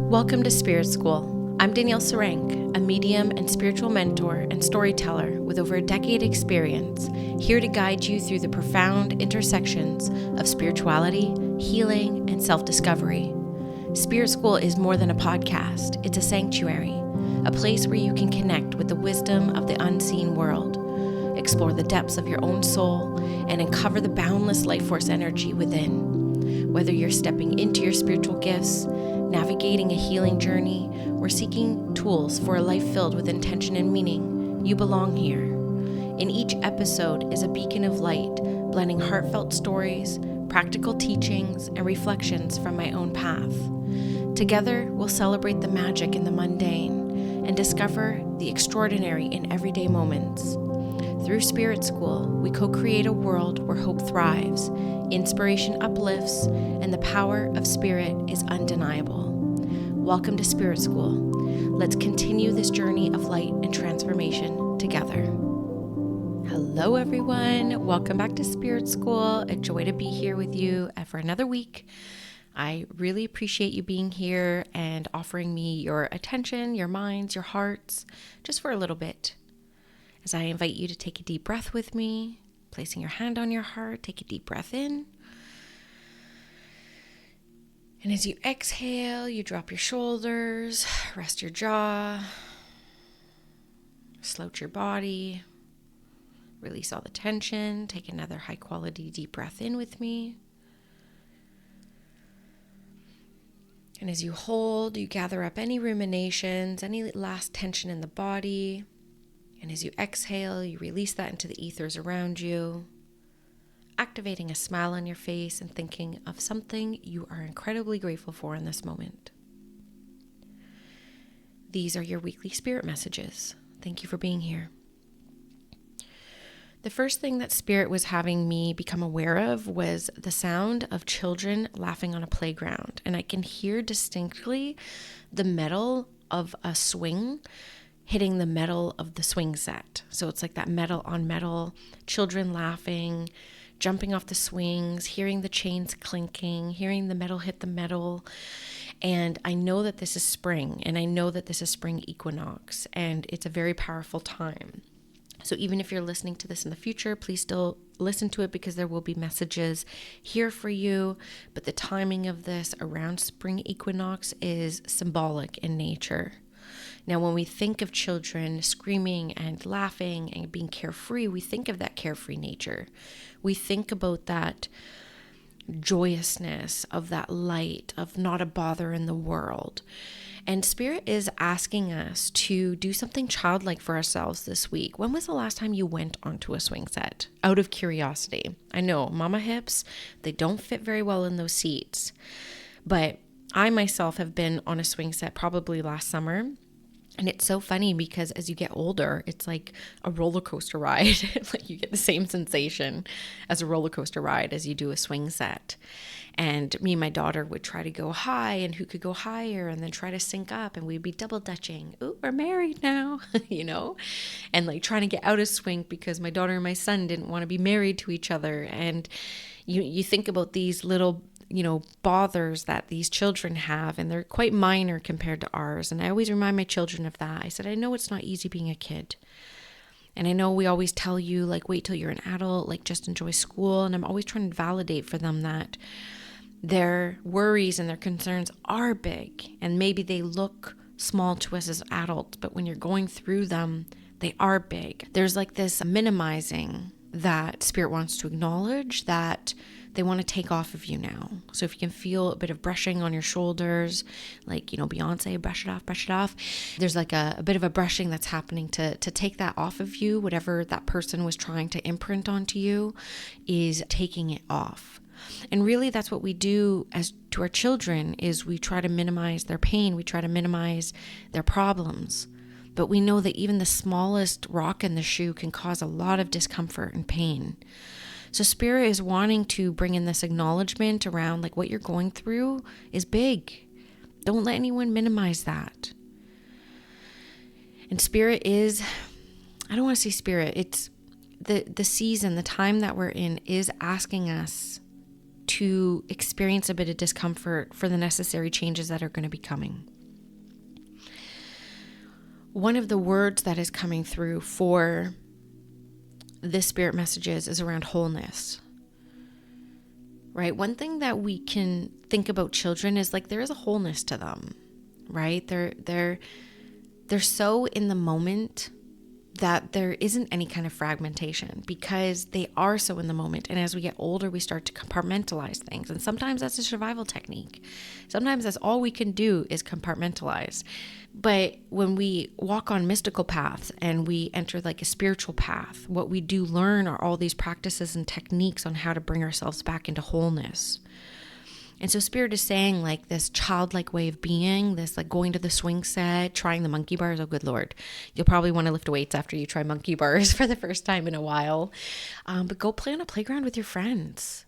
Welcome to Spirit School. I'm Danielle Sarank, a medium and spiritual mentor and storyteller with over a decade experience, here to guide you through the profound intersections of spirituality, healing, and self-discovery. Spirit School is more than a podcast. It's a sanctuary, a place where you can connect with the wisdom of the unseen world, explore the depths of your own soul, and uncover the boundless life force energy within. Whether you're stepping into your spiritual gifts, navigating a healing journey, or seeking tools for a life filled with intention and meaning, you belong here. In each episode is a beacon of light, blending heartfelt stories, practical teachings, and reflections from my own path. Together, we'll celebrate the magic in the mundane and discover the extraordinary in everyday moments. Through Spirit School, we co-create a world where hope thrives, inspiration uplifts, and the power of spirit is undeniable. Welcome to Spirit School. Let's continue this journey of light and transformation together. Hello, everyone. Welcome back to Spirit School. A joy to be here with you for another week. I really appreciate you being here and offering me your attention, your minds, your hearts, just for a little bit. As I invite you to take a deep breath with me, placing your hand on your heart, take a deep breath in. And as you exhale, you drop your shoulders, rest your jaw, slouch your body, release all the tension. Take another high quality deep breath in with me. And as you hold, you gather up any ruminations, any last tension in the body. And as you exhale, you release that into the ethers around you, activating a smile on your face and thinking of something you are incredibly grateful for in this moment. These are your weekly spirit messages. Thank you for being here. The first thing that Spirit was having me become aware of was the sound of children laughing on a playground. And I can hear distinctly the metal of a swing hitting the metal of the swing set. So it's like that metal on metal, children laughing, jumping off the swings, hearing the chains clinking, hearing the metal hit the metal. And I know that this is spring, and I know that this is Spring Equinox, and it's a very powerful time. So even if you're listening to this in the future, please still listen to it because there will be messages here for you. But the timing of this around Spring Equinox is symbolic in nature. Now, when we think of children screaming and laughing and being carefree, we think of that carefree nature. We think about that joyousness, of that light, of not a bother in the world. And Spirit is asking us to do something childlike for ourselves this week. When was the last time you went onto a swing set? Out of curiosity. I know, mama hips, they don't fit very well in those seats. But I myself have been on a swing set probably last summer. And it's so funny because as you get older, it's like a roller coaster ride. Like you get the same sensation as a roller coaster ride as you do a swing set. And me and my daughter would try to go high, and who could go higher, and then try to sync up, and we'd be double dutching. Ooh, we're married now, and like trying to get out of swing because my daughter and my son didn't want to be married to each other. And you think about these little bothers that these children have, and they're quite minor compared to ours. And I always remind my children of that. I said, I know it's not easy being a kid. And I know we always tell you, like, wait till you're an adult, like, just enjoy school. And I'm always trying to validate for them that their worries and their concerns are big. And maybe they look small to us as adults, but when you're going through them, they are big. There's like this minimizing that Spirit wants to acknowledge that they want to take off of you now. So if you can feel a bit of brushing on your shoulders, like, Beyonce, brush it off. There's like a bit of a brushing that's happening to take that off of you. Whatever that person was trying to imprint onto you is taking it off. And really that's what we do as to our children is we try to minimize their pain. We try to minimize their problems. But we know that even the smallest rock in the shoe can cause a lot of discomfort and pain. So Spirit is wanting to bring in this acknowledgement around like what you're going through is big. Don't let anyone minimize that. And Spirit is, I don't want to say Spirit, it's the season, the time that we're in is asking us to experience a bit of discomfort for the necessary changes that are going to be coming. One of the words that is coming through for this spirit messages is around wholeness, right? One thing that we can think about children is like there is a wholeness to them, right? They're so in the moment that there isn't any kind of fragmentation because they are so in the moment. And as we get older, we start to compartmentalize things. And sometimes that's a survival technique. Sometimes that's all we can do is compartmentalize. But when we walk on mystical paths and we enter like a spiritual path, what we do learn are all these practices and techniques on how to bring ourselves back into wholeness. And so spirit is saying like this childlike way of being, this like going to the swing set, trying the monkey bars. Oh, good Lord. You'll probably want to lift weights after you try monkey bars for the first time in a while. But go play on a playground with your friends.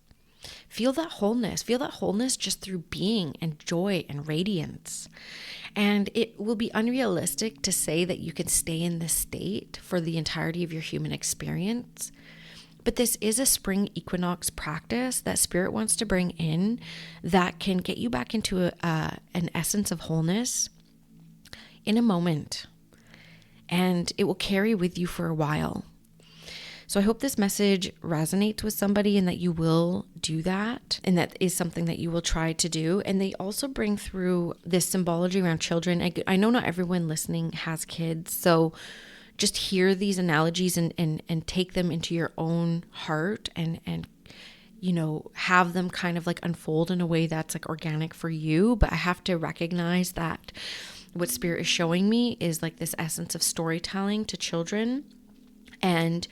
Feel that wholeness just through being and joy and radiance. And it will be unrealistic to say that you can stay in this state for the entirety of your human experience. But this is a spring equinox practice that spirit wants to bring in that can get you back into an essence of wholeness in a moment. And it will carry with you for a while. So I hope this message resonates with somebody and that you will do that. And that is something that you will try to do. And they also bring through this symbology around children. I know not everyone listening has kids. So just hear these analogies and take them into your own heart and you know, have them kind of like unfold in a way that's like organic for you. But I have to recognize that what spirit is showing me is like this essence of storytelling to children and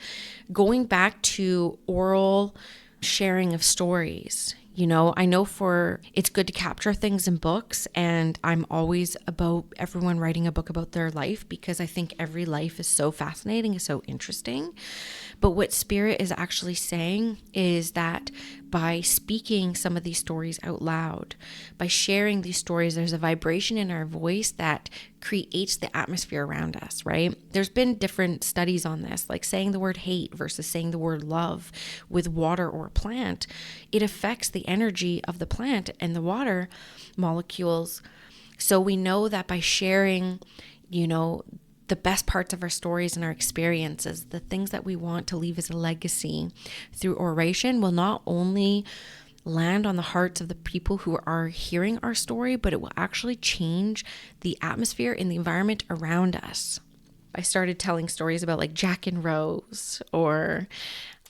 going back to oral sharing of stories. You know, I know it's good to capture things in books, and I'm always about everyone writing a book about their life because I think every life is so fascinating and so interesting. But what spirit is actually saying is that by speaking some of these stories out loud, by sharing these stories, there's a vibration in our voice that creates the atmosphere around us, right? There's been different studies on this, like saying the word hate versus saying the word love with water or a plant. It affects the energy of the plant and the water molecules. So we know that by sharing, you know, the best parts of our stories and our experiences, the things that we want to leave as a legacy through oration will not only land on the hearts of the people who are hearing our story, but it will actually change the atmosphere and the environment around us. I started telling stories about like Jack and Rose or,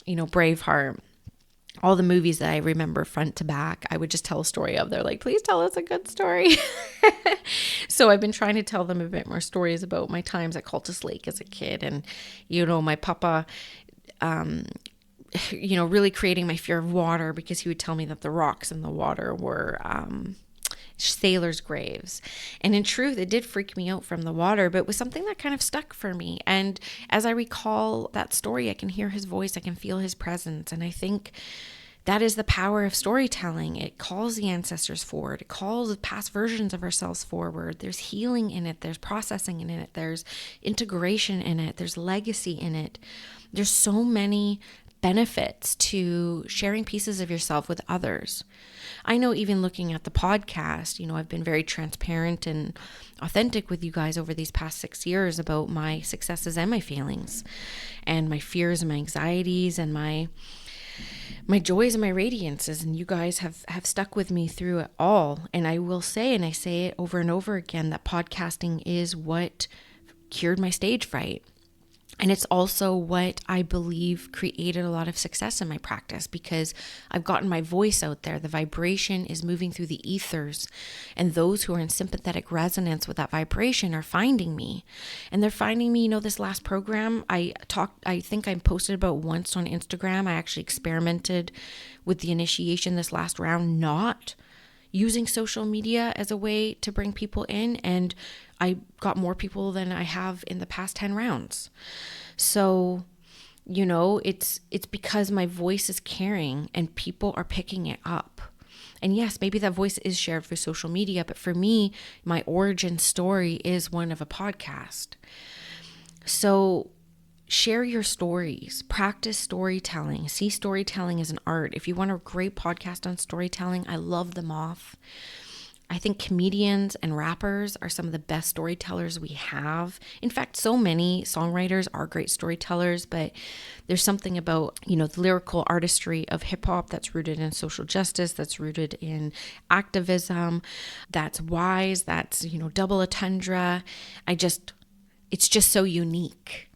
you know, Braveheart. All the movies that I remember front to back, I would just tell a story of. They're like, please tell us a good story. So I've been trying to tell them a bit more stories about my times at Cultus Lake as a kid. And, you know, my papa, you know, really creating my fear of water because he would tell me that the rocks in the water were sailors' graves. And in truth, it did freak me out from the water, but it was something that kind of stuck for me. And as I recall that story, I can hear his voice, I can feel his presence. And I think that is the power of storytelling. It calls the ancestors forward. It calls past versions of ourselves forward. There's healing in it. There's processing in it. There's integration in it. There's legacy in it. There's so many benefits to sharing pieces of yourself with others. I know even looking at the podcast, you know, I've been very transparent and authentic with you guys over these past 6 years about my successes and my feelings and my fears and my anxieties and my joys and my radiances. And you guys have stuck with me through it all. And I will say, and I say it over and over again, that podcasting is what cured my stage fright. And it's also what I believe created a lot of success in my practice because I've gotten my voice out there. The vibration is moving through the ethers, and those who are in sympathetic resonance with that vibration are finding me. And they're finding me, you know, this last program I think I posted about once on Instagram. I actually experimented with the initiation this last round, not using social media as a way to bring people in, and I got more people than I have in the past 10 rounds. So, you know, it's because my voice is carrying and people are picking it up. And yes, maybe that voice is shared through social media, but for me, my origin story is one of a podcast. So share your stories, practice storytelling, see storytelling as an art. If you want a great podcast on storytelling, I love them off. I think comedians and rappers are some of the best storytellers we have. In fact, so many songwriters are great storytellers, but there's something about, the lyrical artistry of hip hop that's rooted in social justice, that's rooted in activism, that's wise, that's, double entendre. It's just so unique.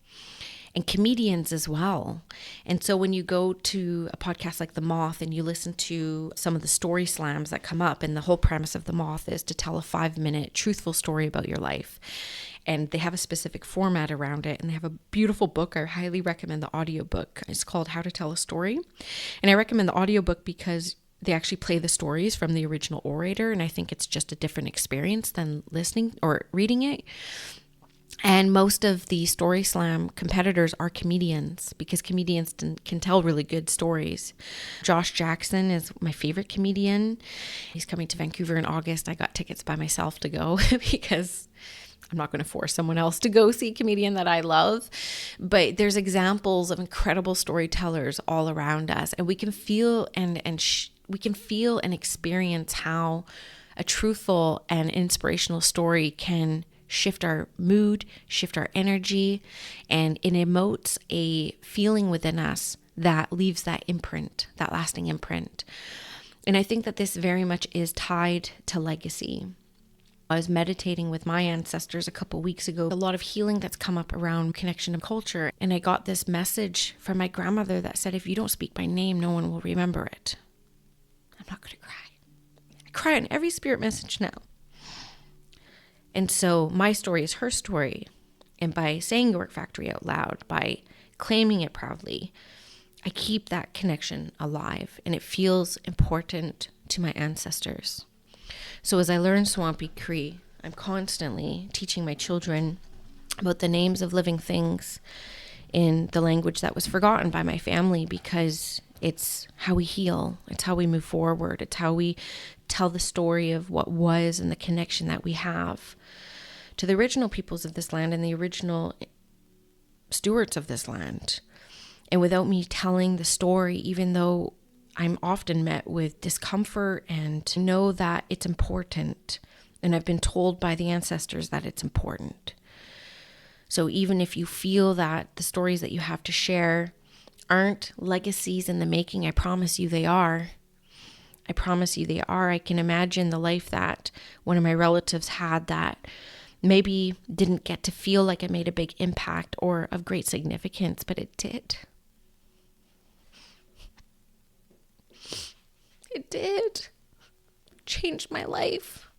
And comedians as well. And so when you go to a podcast like The Moth and you listen to some of the story slams that come up, and the whole premise of The Moth is to tell a 5-minute truthful story about your life. And they have a specific format around it. And they have a beautiful book. I highly recommend the audiobook. It's called How to Tell a Story. And I recommend the audiobook because they actually play the stories from the original orator. And I think it's just a different experience than listening or reading it. And most of the Story Slam competitors are comedians because comedians can tell really good stories. Josh Jackson is my favorite comedian. He's coming to Vancouver in August. I got tickets by myself to go because I'm not going to force someone else to go see a comedian that I love. But there's examples of incredible storytellers all around us. And we can feel we can feel and experience how a truthful and inspirational story can shift our mood, shift our energy, and it emotes a feeling within us that leaves that imprint, that lasting imprint. And I think that this very much is tied to legacy. I was meditating with my ancestors a couple weeks ago, a lot of healing that's come up around connection to culture. And I got this message from my grandmother that said, if you don't speak my name, no one will remember it. I'm not going to cry. I cry on every spirit message now. And so my story is her story. And by saying York Factory out loud, by claiming it proudly, I keep that connection alive. And it feels important to my ancestors. So as I learn Swampy Cree, I'm constantly teaching my children about the names of living things in the language that was forgotten by my family, because it's how we heal. It's how we move forward. It's how we tell the story of what was and the connection that we have to the original peoples of this land and the original stewards of this land. And without me telling the story, even though I'm often met with discomfort, and to know that it's important, and I've been told by the ancestors that it's important. So even if you feel that the stories that you have to share aren't legacies in the making, I promise you they are. I promise you they are. I can imagine the life that one of my relatives had that maybe didn't get to feel like it made a big impact or of great significance, but it did. It did. Changed my life.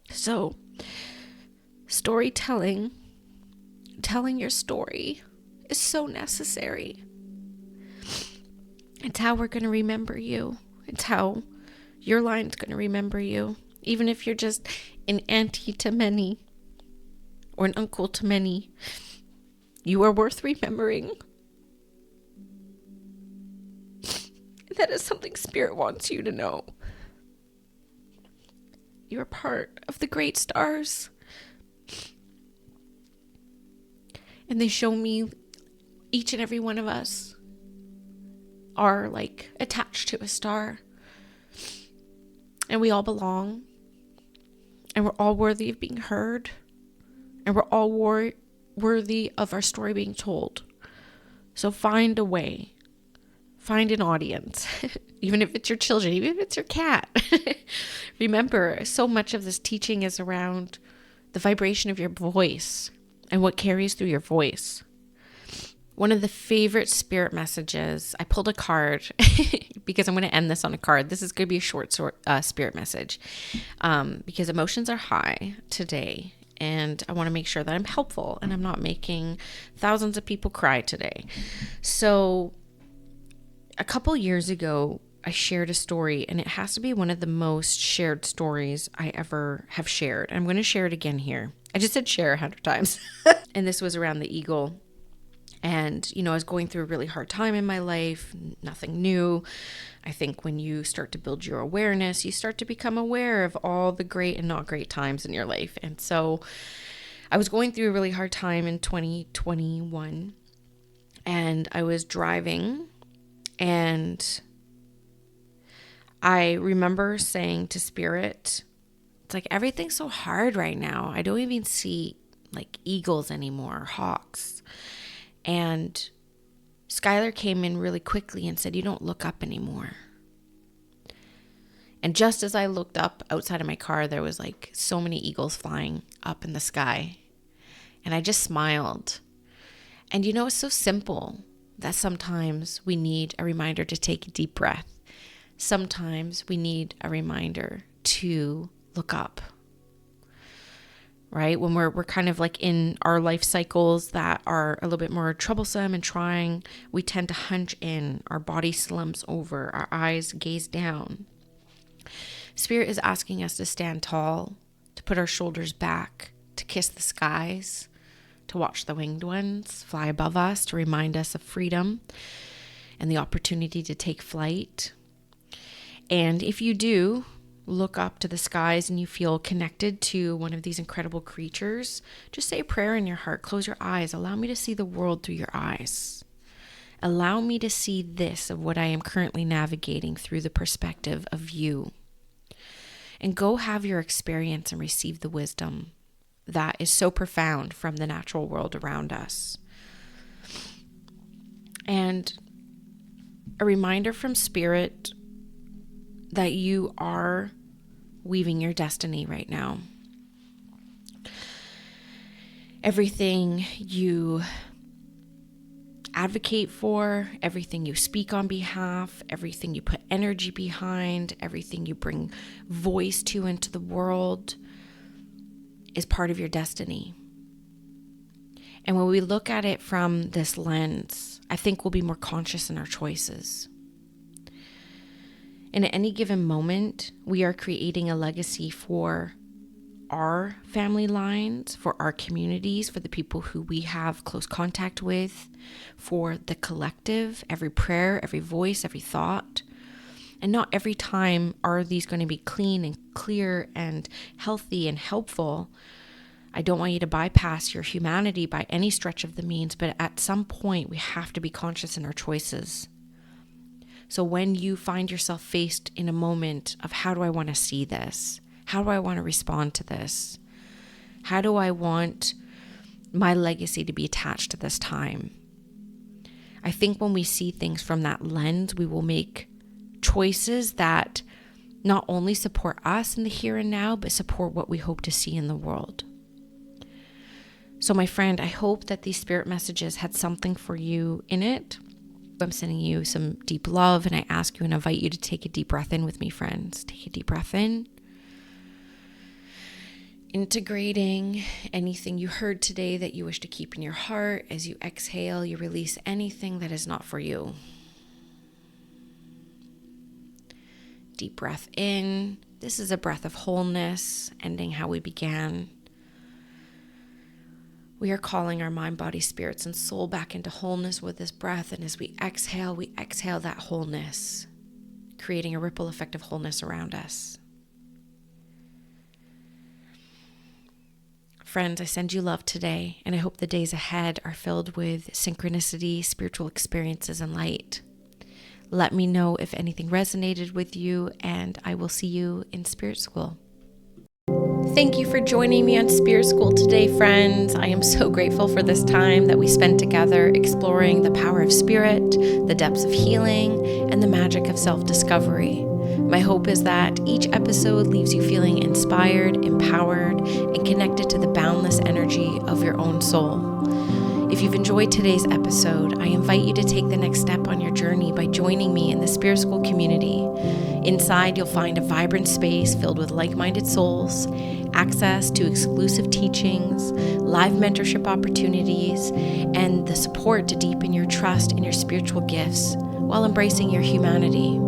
So, storytelling, telling your story is so necessary. It's how we're going to remember you. It's how your line's going to remember you. Even if you're just an auntie to many or an uncle to many, you are worth remembering. That is something Spirit wants you to know. You're part of the great stars. And they show me each and every one of us are like attached to a star. And we all belong. And we're all worthy of being heard. And we're all worthy of our story being told. So find a way. Find an audience. Even if it's your children, even if it's your cat. Remember, so much of this teaching is around the vibration of your voice and what carries through your voice. One of the favorite spirit messages, I pulled a card because I'm going to end this on a card. This is going to be a short spirit message because emotions are high today. And I want to make sure that I'm helpful and I'm not making thousands of people cry today. So a couple years ago, I shared a story, and it has to be one of the most shared stories I ever have shared. I'm going to share it again here. I just said share 100 times. And this was around the eagle. And, I was going through a really hard time in my life, nothing new. I think when you start to build your awareness, you start to become aware of all the great and not great times in your life. And so I was going through a really hard time in 2021, and I was driving, and I remember saying to Spirit, it's like, everything's so hard right now. I don't even see like eagles anymore, hawks. And Skylar came in really quickly and said, you don't look up anymore. And just as I looked up outside of my car, there was like so many eagles flying up in the sky. And I just smiled. And you know, it's so simple that sometimes we need a reminder to take a deep breath. Sometimes we need a reminder to look up, right? When we're kind of like in our life cycles that are a little bit more troublesome and trying, we tend to hunch in, our body slumps over, our eyes gaze down. Spirit is asking us to stand tall, to put our shoulders back, to kiss the skies, to watch the winged ones fly above us, to remind us of freedom and the opportunity to take flight. And if you do look up to the skies and you feel connected to one of these incredible creatures, just say a prayer in your heart. Close your eyes. Allow me to see the world through your eyes. Allow me to see this of what I am currently navigating through the perspective of you. And go have your experience and receive the wisdom that is so profound from the natural world around us. And a reminder from Spirit that you are weaving your destiny right now. Everything you advocate for, everything you speak on behalf, everything you put energy behind, everything you bring voice to into the world is part of your destiny. And when we look at it from this lens, I think we'll be more conscious in our choices. And at any given moment, we are creating a legacy for our family lines, for our communities, for the people who we have close contact with, for the collective, every prayer, every voice, every thought. And not every time are these going to be clean and clear and healthy and helpful. I don't want you to bypass your humanity by any stretch of the means, but at some point we have to be conscious in our choices. So when you find yourself faced in a moment of how do I want to see this? How do I want to respond to this? How do I want my legacy to be attached to this time? I think when we see things from that lens, we will make choices that not only support us in the here and now, but support what we hope to see in the world. So my friend, I hope that these spirit messages had something for you in it. I'm sending you some deep love, and I ask you and invite you to take a deep breath in with me, friends. Take a deep breath in. Integrating anything you heard today that you wish to keep in your heart. As you exhale, you release anything that is not for you. Deep breath in. This is a breath of wholeness, ending how we began. We are calling our mind, body, spirits, and soul back into wholeness with this breath. And as we exhale that wholeness, creating a ripple effect of wholeness around us. Friends, I send you love today, and I hope the days ahead are filled with synchronicity, spiritual experiences, and light. Let me know if anything resonated with you, and I will see you in Spirit School. Thank you for joining me on Spirit School today, friends. I am so grateful for this time that we spent together exploring the power of spirit, the depths of healing, and the magic of self-discovery. My hope is that each episode leaves you feeling inspired, empowered, and connected to the boundless energy of your own soul. If you've enjoyed today's episode, I invite you to take the next step on your journey by joining me in the Spirit School community. Inside, you'll find a vibrant space filled with like-minded souls, access to exclusive teachings, live mentorship opportunities, and the support to deepen your trust in your spiritual gifts while embracing your humanity.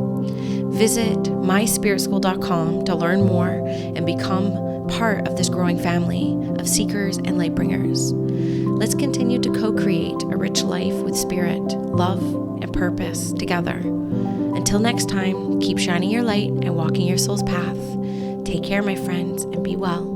Visit myspiritschool.com to learn more and become part of this growing family of seekers and light bringers. Let's continue to co-create a rich life with spirit, love, and purpose together. Until next time, keep shining your light and walking your soul's path. Take care, my friends, and be well.